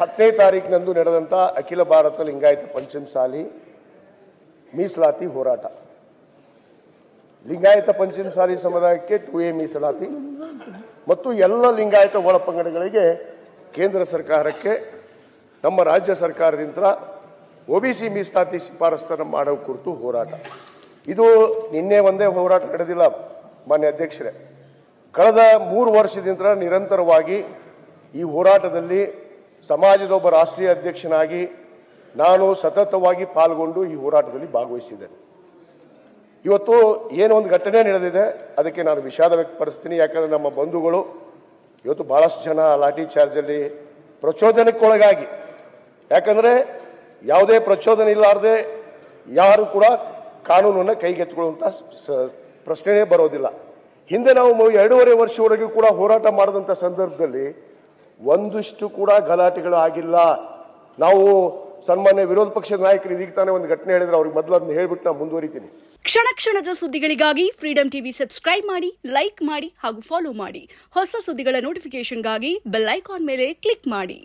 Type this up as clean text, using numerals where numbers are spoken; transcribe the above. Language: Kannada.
10ನೇ ತಾರೀಕಿನಂದು ನಡೆದಂಥ ಅಖಿಲ ಭಾರತ ಲಿಂಗಾಯತ ಪಂಚಮಸಾಲಿ ಮೀಸಲಾತಿ ಹೋರಾಟ. ಲಿಂಗಾಯತ ಪಂಚಮಸಾಲಿ ಸಮುದಾಯಕ್ಕೆ 2A ಮೀಸಲಾತಿ ಮತ್ತು ಎಲ್ಲ ಲಿಂಗಾಯತ ಒಳಪಂಗಡಗಳಿಗೆ ಕೇಂದ್ರ ಸರ್ಕಾರಕ್ಕೆ ನಮ್ಮ ರಾಜ್ಯ ಸರ್ಕಾರದಿಂದ OBC ಮೀಸಲಾತಿ ಶಿಫಾರಸನ್ನು ಮಾಡೋ ಕುರಿತು ಹೋರಾಟ. ಇದು ನಿನ್ನೆ ಒಂದೇ ಹೋರಾಟ ನಡೆದಿಲ್ಲ ಮಾನ್ಯ ಅಧ್ಯಕ್ಷರೇ. ಕಳೆದ 3 ವರ್ಷದಿಂದ ನಿರಂತರವಾಗಿ ಈ ಹೋರಾಟದಲ್ಲಿ ಸಮಾಜದ ಒಬ್ಬ ರಾಷ್ಟ್ರೀಯ ಅಧ್ಯಕ್ಷನಾಗಿ ನಾನು ಸತತವಾಗಿ ಪಾಲ್ಗೊಂಡು ಈ ಹೋರಾಟದಲ್ಲಿ ಭಾಗವಹಿಸಿದ್ದೇನೆ. ಇವತ್ತು ಏನೊಂದು ಘಟನೆ ನಡೆದಿದೆ ಅದಕ್ಕೆ ನಾನು ವಿಷಾದ ವ್ಯಕ್ತಪಡಿಸ್ತೀನಿ. ಯಾಕಂದರೆ ನಮ್ಮ ಬಂಧುಗಳು ಇವತ್ತು ಭಾಳಷ್ಟು ಜನ ಲಾಠಿ ಚಾರ್ಜಲ್ಲಿ ಪ್ರಚೋದನಕ್ಕೊಳಗಾಗಿ, ಯಾಕಂದರೆ ಯಾವುದೇ ಪ್ರಚೋದನೆ ಇಲ್ಲಾರದೆ ಯಾರು ಕೂಡ ಕಾನೂನನ್ನು ಕೈಗೆತ್ತಿಕೊಳ್ಳುವಂಥ ಪ್ರಶ್ನೆಯೇ ಬರೋದಿಲ್ಲ. ಹಿಂದೆ ನಾವು 2.5 ವರ್ಷವರೆಗೂ ಕೂಡ ಹೋರಾಟ ಮಾಡಿದಂಥ ಸಂದರ್ಭದಲ್ಲಿ ಒಂದಿಷ್ಟು ಕೂಡ ಗಲಾಟೆಗಳು ಆಗಿಲ್ಲ. ನಾವು ಸನ್ಮಾನ್ಯ ವಿರೋಧ ಪಕ್ಷದ ನಾಯಕರು ಇದೀಗ ತಾನೇ ಒಂದು ಘಟನೆ ಹೇಳಿದ್ರೆ ಅವ್ರಿಗೆ ಮೊದಲು ಅದನ್ನ ಹೇಳ್ಬಿಟ್ಟು ನಾನು ಮುಂದುವರಿತೀನಿ. ಕ್ಷಣ ಕ್ಷಣದ ಸುದ್ದಿಗಳಿಗಾಗಿ ಫ್ರೀಡಂ ಟಿವಿ ಸಬ್ಸ್ಕ್ರೈಬ್ ಮಾಡಿ, ಲೈಕ್ ಮಾಡಿ ಹಾಗೂ ಫಾಲೋ ಮಾಡಿ. ಹೊಸ ಸುದ್ದಿಗಳ ನೋಟಿಫಿಕೇಶನ್ಗಾಗಿ ಬೆಲ್ ಐಕಾನ್ ಮೇಲೆ ಕ್ಲಿಕ್ ಮಾಡಿ.